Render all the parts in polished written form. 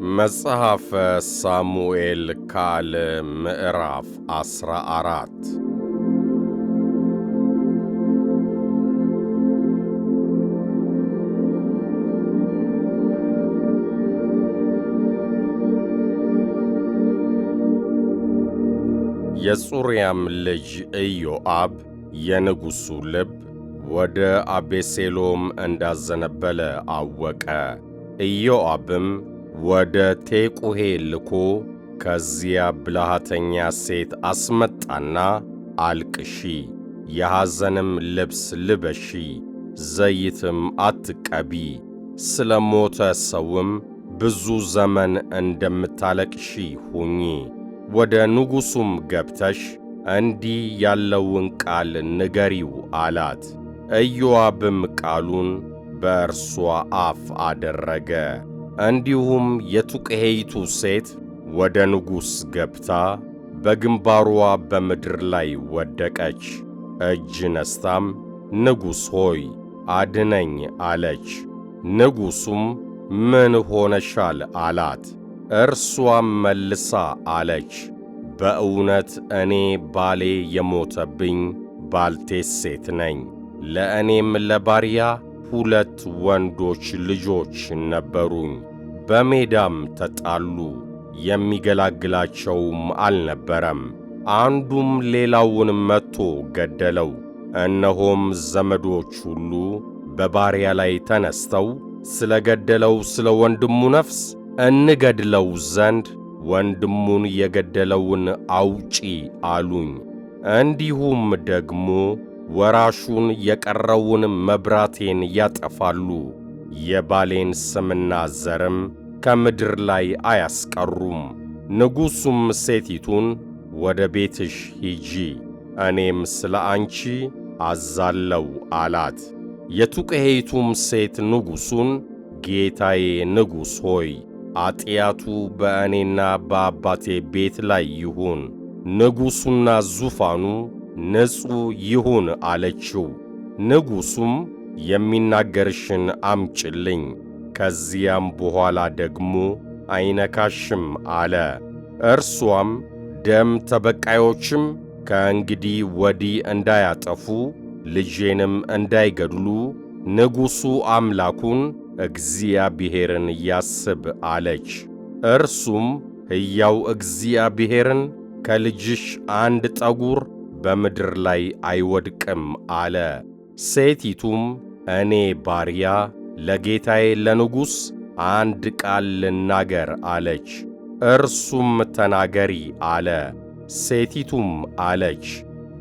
መጽሐፈ ሳሙኤል ካል ምዕራፍ 14 የጽሩያም ልጅ ኢዮአብ የንጉሡ ልብ ወደ አቤሴሎም እንዳዘነበለ አወቀ። ኢዮአብም ወደ ቴቁሔ ልኮ ከዚያ ብልሃተኛ ሴት አስመጣና አልቅሺ፣ የሐዘንም ልብስ ልበሺ፣ ዘይትም አትቀቢ፣ ስለ ሞተ ሰውም ብዙ ዘመን እንደምታለቅሺ ሁኚ። ወደ ንጉሡም ገብተሽ እንዲህ ያለውን ቃል ንገሪው አላት። ኢዮአብም ቃሉን በእርሷ አፍ አደረገ። እንዲሁም የቱቅሔይቱ ሴት ወደ ንጉሥ ገብታ በግንባሯ በምድር ላይ ወደቀች። እጅ ነስታም ንጉሥ ሆይ አድነኝ አለች። ንጉሡም ምን ሆነሻል አላት። እርሷም መልሳ አለች፣ በእውነት እኔ ባሌ የሞተብኝ ባልቴት ሴት ነኝ። ለእኔም ለባሪያ 2 ወንዶች ልጆች ነበሩኝ። በሜዳም ተጣሉ፣ የሚገላግላቸውም አልነበረም። አንዱም ሌላውን መትቶ ገደለው። እነሆም ዘመዶች ሁሉ በባሪያ ላይ ተነስተው ስለ ገደለው ስለ ወንድሙ ነፍስ እንገድለው ዘንድ ወንድሙን የገደለውን አውጪ አሉኝ። እንዲሁም ደግሞ ወራሹን የቀረውን መብራቴን ያጠፋሉ፣ የባሌን ስምና ዘርም ከምድር ላይ አያስቀሩም። ንጉሡም ሴቲቱን ወደ ቤትሽ ሂጂ፣ እኔም ስለ አንቺ አዛለው አላት። የቱቅሔይቱም ሴት ንጉሡን ጌታዬ ንጉሥ ሆይ ኃጢአቱ በእኔና በአባቴ ቤት ላይ ይሁን፣ ንጉሡና ዙፋኑ ንጹሕ ይሁን አለችው። ንጉሡም የሚናገርሽን አምጭልኝ፣ ከዚያም በኋላ ደግሞ አይነካሽም አለ። እርሷም ደም ተበቃዮችም ከእንግዲህ ወዲህ እንዳያጠፉ ልጄንም እንዳይገድሉ ንጉሡ አምላኩን እግዚአብሔርን ያስብ አለች። እርሱም ሕያው እግዚአብሔርን ከልጅሽ አንድ ጠጉር በምድር ላይ አይወድቅም አለ። ሴቲቱም እኔ ባሪያ ለጌታዬ ለንጉሥ አንድ ቃል ልናገር አለች። እርሱም ተናገሪ አለ። ሴቲቱም አለች፣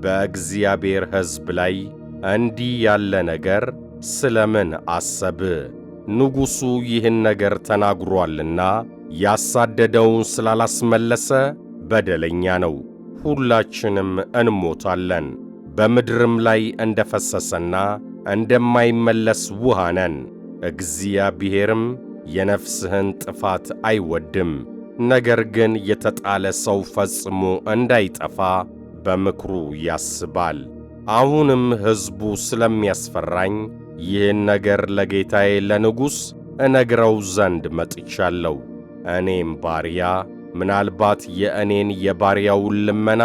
በእግዚአብሔር ሕዝብ ላይ እንዲህ ያለ ነገር ስለምን አሰብህ? ንጉሡ ይህን ነገር ተናግሮአልና ያሳደደውን ስላላስመለሰ በደለኛ ነው። ሁላችንም እንሞታለን፣ በምድርም ላይ እንደ ፈሰሰና እንደማይመለስ ውሃ ነን። እግዚአብሔርም የነፍስህን ጥፋት አይወድም፣ ነገር ግን የተጣለ ሰው ፈጽሞ እንዳይጠፋ በምክሩ ያስባል። አሁንም ሕዝቡ ስለሚያስፈራኝ ይህን ነገር ለጌታዬ ለንጉሥ እነግረው ዘንድ መጥቻለሁ። እኔም ባሪያ ምናልባት የእኔን የባሪያውን ልመና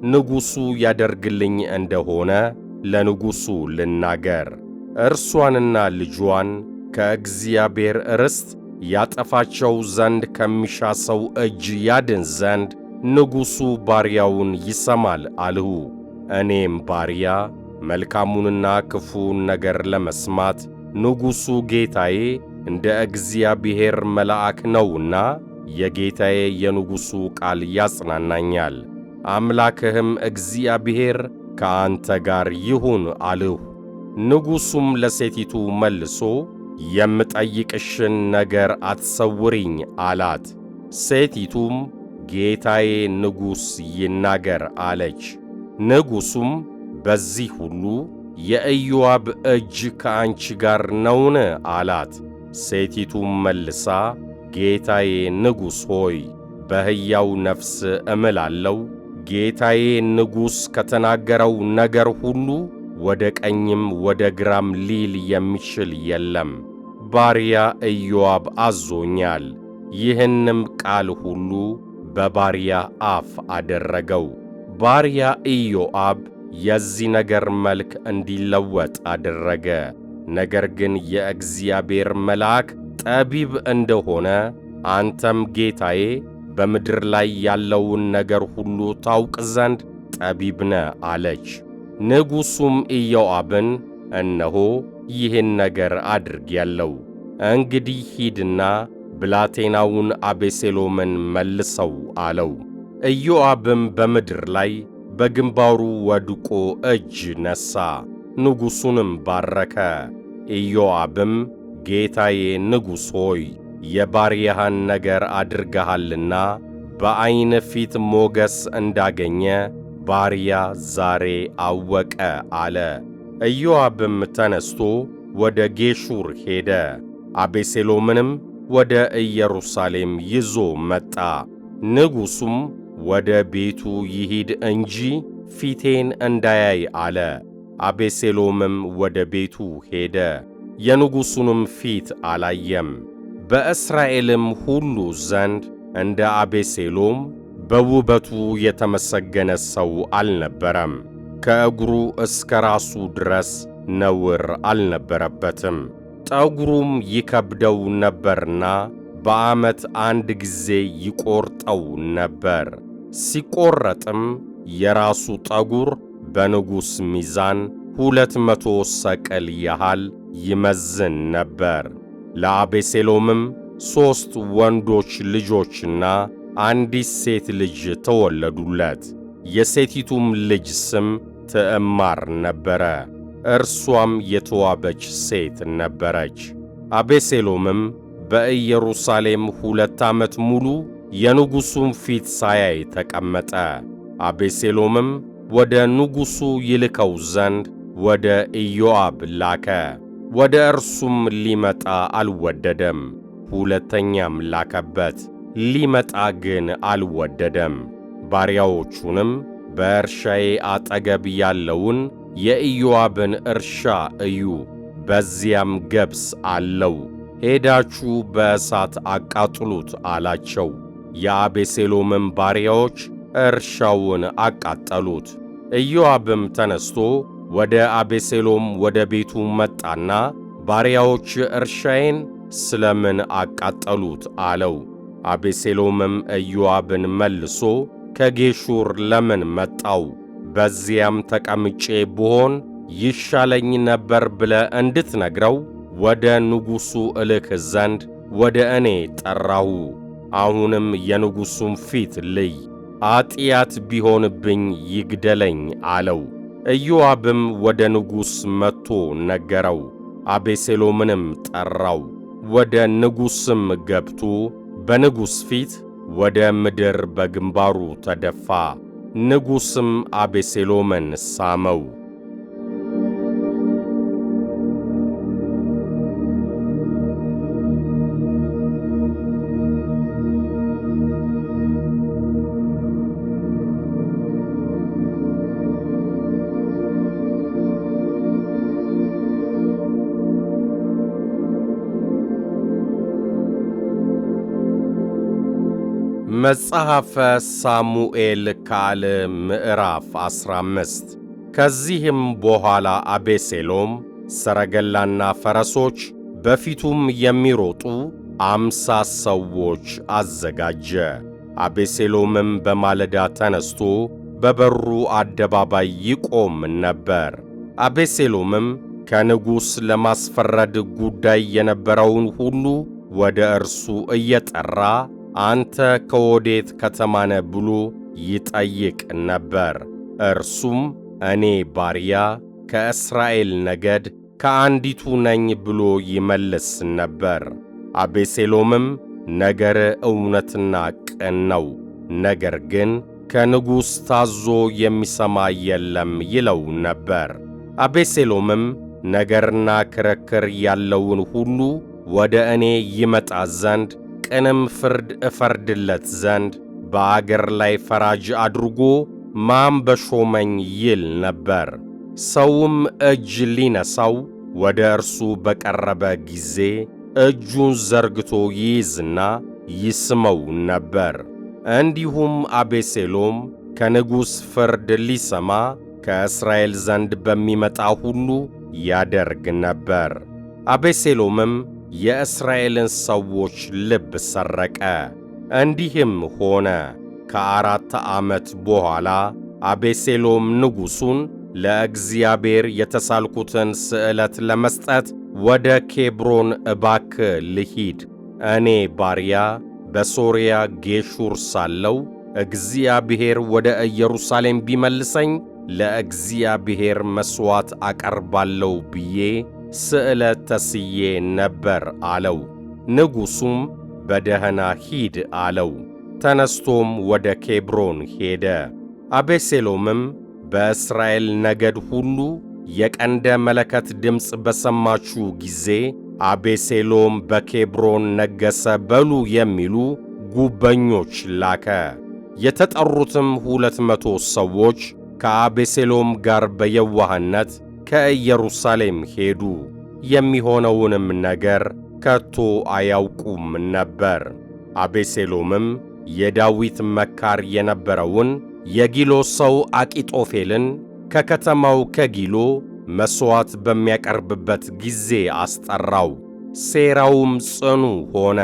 ንጉሡ ያደርግልኝ እንደሆነ ለንጉሡ ልናገር። እርሷንና ልጇን ከእግዚአብሔር ርስት ያጠፋቸው ዘንድ ከሚሻ ሰው እጅ ያድን ዘንድ ንጉሡ ባሪያውን ይሰማል አልሁ። እኔም ባሪያ መልካሙንና ክፉውን ነገር ለመስማት ንጉሡ ጌታዬ እንደ እግዚአብሔር መልአክ ነውና የጌታዬ የንጉሡ ቃል ያጽናናኛል። አምላክህም እግዚአብሔር ከአንተ ጋር ይሁን አልሁ። ንጉሡም ለሴቲቱ መልሶ የምጠይቅሽን ነገር አትሰውሪኝ አላት። ሴቲቱም ጌታዬ ንጉሥ ይናገር አለች። ንጉሡም በዚህ ሁሉ የኢዮአብ እጅ ከአንቺ ጋር ነውን? አላት። ሴቲቱም መልሳ ጌታዬ ንጉሥ ሆይ በሕያው ነፍስ እምላለሁ፣ ጌታዬ ንጉሥ ከተናገረው ነገር ሁሉ ወደ ቀኝም ወደ ግራም ሊል የሚችል የለም። ባሪያ ኢዮአብ አዞኛል፣ ይህንም ቃል ሁሉ በባሪያ አፍ አደረገው። ባሪያ ኢዮአብ የዚህ ነገር መልክ እንዲለወጥ አደረገ። ነገር ግን የእግዚአብሔር መልአክ ጠቢብ እንደሆነ አንተም ጌታዬ በምድር ላይ ያለውን ነገር ሁሉ ታውቅ ዘንድ ጠቢብ ነህ አለች። ንጉሡም ኢዮአብን እነሆ ይህን ነገር አድርጌአለሁ፣ እንግዲህ ሂድና ብላቴናውን አቤሴሎምን መልሰው አለው። ኢዮአብም በምድር ላይ በግንባሩ ወድቆ እጅ ነሣ፣ ንጉሡንም ባረከ። ኢዮአብም ጌታዬ ንጉሥ ሆይ የባሪያህን ነገር አድርገሃልና በዐይን ፊት ሞገስ እንዳገኘ ባሪያ ዛሬ አወቀ አለ። ኢዮአብም ተነስቶ ወደ ጌሹር ሄደ፣ አቤሴሎምንም ወደ ኢየሩሳሌም ይዞ መጣ። ንጉሡም ወደ ቤቱ ይሂድ እንጂ ፊቴን እንዳያይ አለ። አቤሴሎምም ወደ ቤቱ ሄደ፣ የንጉሡንም ፊት አላየም። በእስራኤልም ሁሉ ዘንድ እንደ አቤሴሎም በውበቱ የተመሰገነ ሰው አልነበረም። ከእግሩ እስከ ራሱ ድረስ ነውር አልነበረበትም። ጠጉሩም ይከብደው ነበርና በዓመት አንድ ጊዜ ይቈርጠው ነበር። ሲቈረጥም የራሱ ጠጉር በንጉሥ ሚዛን 200 ሰቅል ያህል ይመዝን ነበር። ለአቤሴሎምም 3 ወንዶች ልጆችና አንዲት ሴት ልጅ ተወለዱለት። የሴቲቱም ልጅ ስም ትዕማር ነበረ፣ እርሷም የተዋበች ሴት ነበረች። አቤሴሎምም በኢየሩሳሌም 2 ዓመት ሙሉ የንጉሡን ፊት ሳያይ ተቀመጠ። አቤሴሎምም ወደ ንጉሡ ይልከው ዘንድ ወደ ኢዮአብ ላከ። ወደ እርሱም ሊመጣ አልወደደም። ሁለተኛም ላከበት፣ ሊመጣ ግን አልወደደም። ባሪያዎቹንም በእርሻዬ አጠገብ ያለውን የኢዮአብን እርሻ እዩ፣ በዚያም ገብስ አለው፣ ሄዳችሁ በእሳት አቃጥሉት አላቸው። የአቤሴሎምም ባሪያዎች እርሻውን አቃጠሉት። ኢዮአብም ተነስቶ ወደ አቤሴሎም ወደ ቤቱ መጣና ባሪያዎች እርሻዬን ስለምን አቃጠሉት አለው። አቤሴሎምም ኢዮአብን መልሶ ከጌሹር ለምን መጣው? በዚያም ተቀምጬ ብሆን ይሻለኝ ነበር ብለህ እንድትነግረው ወደ ንጉሡ እልክ ዘንድ ወደ እኔ ጠራሁ። አሁንም የንጉሡን ፊት ልይ፣ ኃጢአት ቢሆንብኝ ይግደለኝ አለው። ኢዮአብም ወደ ንጉሥ መጥቶ ነገረው። አቤሴሎምንም ጠራው። ወደ ንጉሥም ገብቶ በንጉሥ ፊት ወደ ምድር በግንባሩ ተደፋ። ንጉሥም አቤሴሎምን ሳመው። መጽሐፈ ሳሙኤል ካል ምዕራፍ 15 ከዚህም በኋላ አቤሴሎም ሰረገላና ፈረሶች በፊቱም የሚሮጡ 50 ሰዎች አዘጋጀ። አቤሴሎምም በማለዳ ተነስቶ በበሩ አደባባይ ይቆም ነበር። አቤሴሎምም ከንጉሥ ለማስፈረድ ጉዳይ የነበረውን ሁሉ ወደ እርሱ እየጠራ አንተ ከወዴት ከተማ ነህ ብሎ ይጠይቅ ነበር። እርሱም እኔ ባሪያ ከእስራኤል ነገድ ከአንዲቱ ነኝ ብሎ ይመልስ ነበር። አቤሴሎምም ነገር እውነትና ቅን ነው፣ ነገር ግን ከንጉሥ ታዞ የሚሰማ የለም ይለው ነበር። አቤሴሎምም ነገርና ክርክር ያለውን ሁሉ ወደ እኔ ይመጣ ዘንድ ቅንም ፍርድ እፈርድለት ዘንድ በአገር ላይ ፈራጅ አድርጎ ማን በሾመኝ ይል ነበር። ሰውም እጅ ሊነሳው ወደ እርሱ በቀረበ ጊዜ እጁን ዘርግቶ ይይዝና ይስመው ነበር። እንዲሁም አቤሴሎም ከንጉሥ ፍርድ ሊሰማ ከእስራኤል ዘንድ በሚመጣ ሁሉ ያደርግ ነበር። አቤሴሎምም የእስራኤልን ሰዎች ልብ ሰረቀ። እንዲህም ሆነ ከ4 ዓመት በኋላ አቤሴሎም ንጉሡን ለእግዚአብሔር የተሳልኩትን ስዕለት ለመስጠት ወደ ኬብሮን እባክህ ልሂድ፣ እኔ ባሪያ በሶርያ ጌሹር ሳለው እግዚአብሔር ወደ ኢየሩሳሌም ቢመልሰኝ ለእግዚአብሔር መሥዋዕት አቀርባለሁ ብዬ ስዕለት ተስዬ ነበር አለው። ንጉሡም በደህና ሂድ አለው። ተነስቶም ወደ ኬብሮን ሄደ። አቤሴሎምም በእስራኤል ነገድ ሁሉ የቀንደ መለከት ድምፅ በሰማችሁ ጊዜ አቤሴሎም በኬብሮን ነገሠ በሉ የሚሉ ጉበኞች ላከ። የተጠሩትም 200 ሰዎች ከአቤሴሎም ጋር በየዋህነት ከኢየሩሳሌም ሄዱ። የሚሆነውንም ነገር ከቶ አያውቁም ነበር። አቤሴሎምም የዳዊት መካር የነበረውን የጊሎ ሰው አቂጦፌልን ከከተማው ከጊሎ መሥዋዕት በሚያቀርብበት ጊዜ አስጠራው። ሴራውም ጽኑ ሆነ።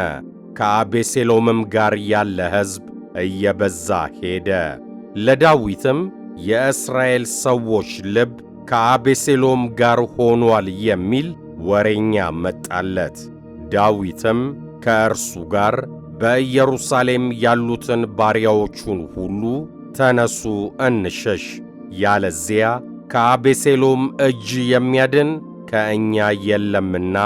ከአቤሴሎምም ጋር ያለ ሕዝብ እየበዛ ሄደ። ለዳዊትም የእስራኤል ሰዎች ልብ ከአቤሴሎም ጋር ሆኗል የሚል ወሬኛ መጣለት። ዳዊትም ከእርሱ ጋር በኢየሩሳሌም ያሉትን ባሪያዎቹን ሁሉ ተነሱ እንሸሽ፣ ያለዚያ ከአቤሴሎም እጅ የሚያድን ከእኛ የለምና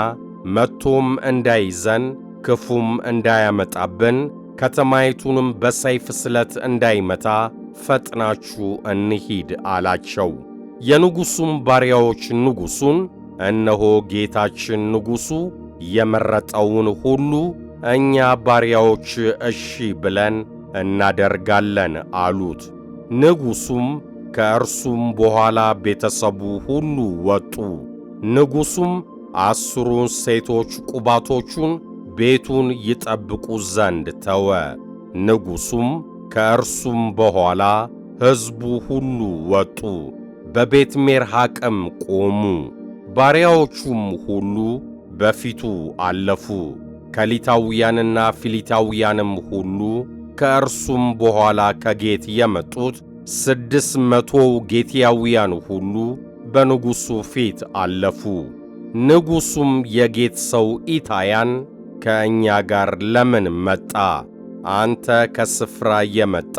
መጥቶም እንዳይዘን ክፉም እንዳያመጣብን ከተማይቱንም በሰይፍ ስለት እንዳይመታ ፈጥናችሁ እንሂድ አላቸው። የንጉሡም ባሪያዎች ንጉሡን እነሆ ጌታችን ንጉሡ የመረጠውን ሁሉ እኛ ባሪያዎች እሺ ብለን እናደርጋለን አሉት። ንጉሡም ከእርሱም በኋላ ቤተሰቡ ሁሉ ወጡ። ንጉሡም 10 ሴቶች ቁባቶቹን ቤቱን ይጠብቁ ዘንድ ተወ። ንጉሡም ከእርሱም በኋላ ሕዝቡ ሁሉ ወጡ፣ በቤት ሜርሐቅም ቆሙ። ባሪያዎቹም ሁሉ በፊቱ አለፉ። ከሊታውያንና ፊሊታውያንም ሁሉ ከእርሱም በኋላ ከጌት የመጡት 600 ጌትያውያን ሁሉ በንጉሡ ፊት አለፉ። ንጉሡም የጌት ሰው ኢታያን ከእኛ ጋር ለምን መጣ? አንተ ከስፍራ የመጣ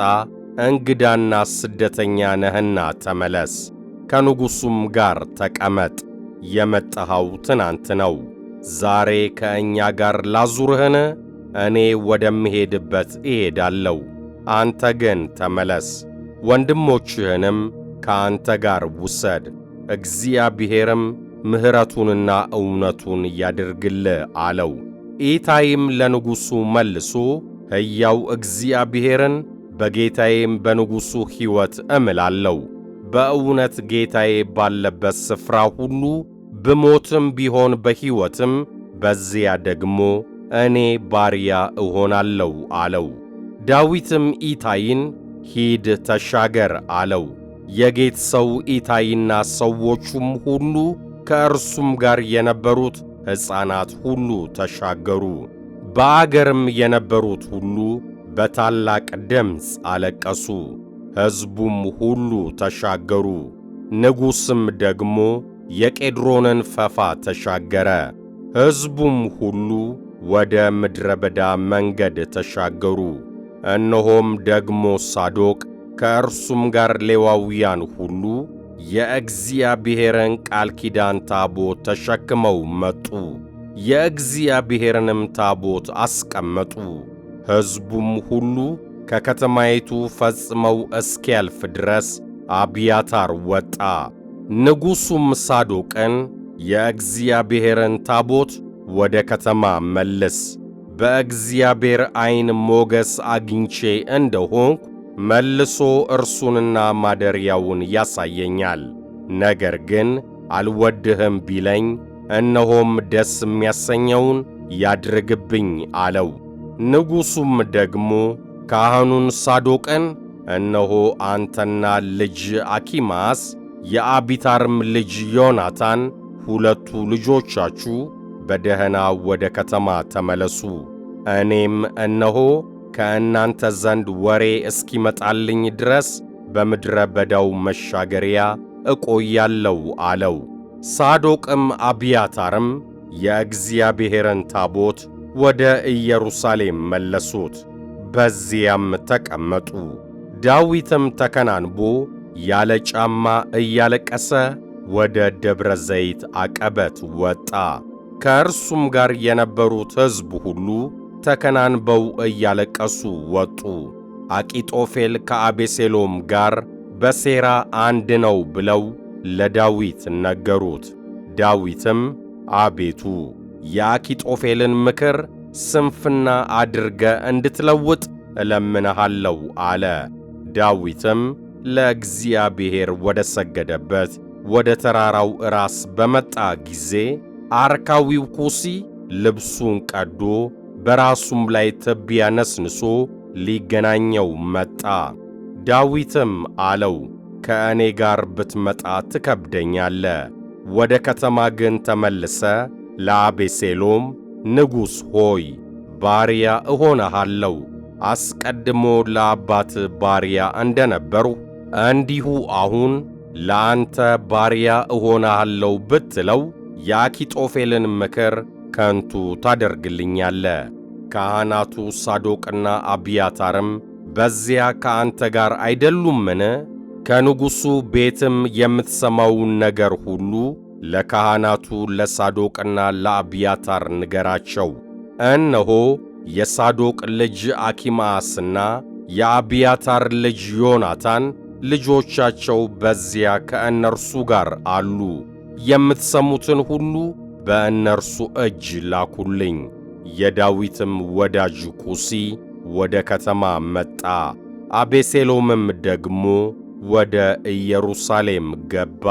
እንግዳና ስደተኛ ነህና ተመለስ፣ ከንጉሡም ጋር ተቀመጥ። የመጣኸው ትናንት ነው፣ ዛሬ ከእኛ ጋር ላዙርህን? እኔ ወደምሄድበት እሄዳለሁ፣ አንተ ግን ተመለስ፣ ወንድሞችህንም ከአንተ ጋር ውሰድ፣ እግዚአብሔርም ምሕረቱንና እውነቱን ያድርግልህ አለው። ኢታይም ለንጉሡ መልሶ ሕያው እግዚአብሔርን በጌታዬም በንጉሡ ሕይወት እምላለሁ፣ በእውነት ጌታዬ ባለበት ስፍራ ሁሉ ብሞትም ቢሆን በሕይወትም በዚያ ደግሞ እኔ ባሪያ እሆናለሁ አለው። ዳዊትም ኢታይን ሂድ ተሻገር አለው። የጌት ሰው ኢታይና ሰዎቹም ሁሉ ከእርሱም ጋር የነበሩት ሕፃናት ሁሉ ተሻገሩ። በአገርም የነበሩት ሁሉ በታላቅ ድምፅ አለቀሱ። ሕዝቡም ሁሉ ተሻገሩ። ንጉሥም ደግሞ የቄድሮንን ፈፋ ተሻገረ። ሕዝቡም ሁሉ ወደ ምድረ በዳ መንገድ ተሻገሩ። እነሆም ደግሞ ሳዶቅ ከእርሱም ጋር ሌዋውያን ሁሉ የእግዚአብሔርን ቃል ኪዳን ታቦት ተሸክመው መጡ። የእግዚአብሔርንም ታቦት አስቀመጡ። ሕዝቡም ሁሉ ከከተማይቱ ፈጽመው እስኪያልፍ ድረስ አብያታር ወጣ። ንጉሡም ሳዶቅን የእግዚአብሔርን ታቦት ወደ ከተማ መልስ፣ በእግዚአብሔር ዐይን ሞገስ አግኝቼ እንደሆንኩ መልሶ እርሱንና ማደሪያውን ያሳየኛል። ነገር ግን አልወድህም ቢለኝ እነሆም ደስ የሚያሰኘውን ያድርግብኝ አለው። ንጉሡም ደግሞ ካህኑን ሳዶቅን እነሆ አንተና ልጅ አኪማስ የአቢታርም ልጅ ዮናታን ሁለቱ ልጆቻችሁ በደህና ወደ ከተማ ተመለሱ፣ እኔም እነሆ ከእናንተ ዘንድ ወሬ እስኪመጣልኝ ድረስ በምድረ በዳው መሻገሪያ እቆያለሁ አለው። ሳዶቅም አብያታርም የእግዚአብሔርን ታቦት ወደ ኢየሩሳሌም መለሱት፣ በዚያም ተቀመጡ። ዳዊትም ተከናንቦ ያለ ጫማ እያለቀሰ ወደ ደብረ ዘይት አቀበት ወጣ። ከእርሱም ጋር የነበሩት ሕዝብ ሁሉ ተከናንበው እያለቀሱ ወጡ። አኪጦፌል ከአቤሴሎም ጋር በሴራ አንድ ነው ብለው ለዳዊት ነገሩት። ዳዊትም አቤቱ የአኪጦፌልን ምክር ስንፍና አድርገ እንድትለውጥ እለምንሃለሁ አለ። ዳዊትም ለእግዚአብሔር ወደ ሰገደበት ወደ ተራራው ራስ በመጣ ጊዜ አርካዊው ኩሲ ልብሱን ቀዶ በራሱም ላይ ትቢያ ነስንሶ ሊገናኘው መጣ። ዳዊትም አለው፣ ከእኔ ጋር ብትመጣ ትከብደኛለ፣ ወደ ከተማ ግን ተመልሰ ለአቤሴሎም ንጉሥ ሆይ ባሪያ እሆንሃለሁ፣ አስቀድሞ ለአባት ባሪያ እንደነበርሁ እንዲሁ አሁን ለአንተ ባሪያ እሆንሃለሁ ብትለው የአኪጦፌልን ምክር ከንቱ ታደርግልኛለ። ካህናቱ ሳዶቅና አብያታርም በዚያ ከአንተ ጋር አይደሉምን? ከንጉሡ ቤትም የምትሰማውን ነገር ሁሉ ለካህናቱ ለሳዶቅና ለአብያታር ንገራቸው። እነሆ የሳዶቅ ልጅ አኪማአስና የአብያታር ልጅ ዮናታን ልጆቻቸው በዚያ ከእነርሱ ጋር አሉ። የምትሰሙትን ሁሉ በእነርሱ እጅ ላኩልኝ። የዳዊትም ወዳጅ ኩሲ ወደ ከተማ መጣ። አቤሴሎምም ደግሞ ወደ ኢየሩሳሌም ገባ።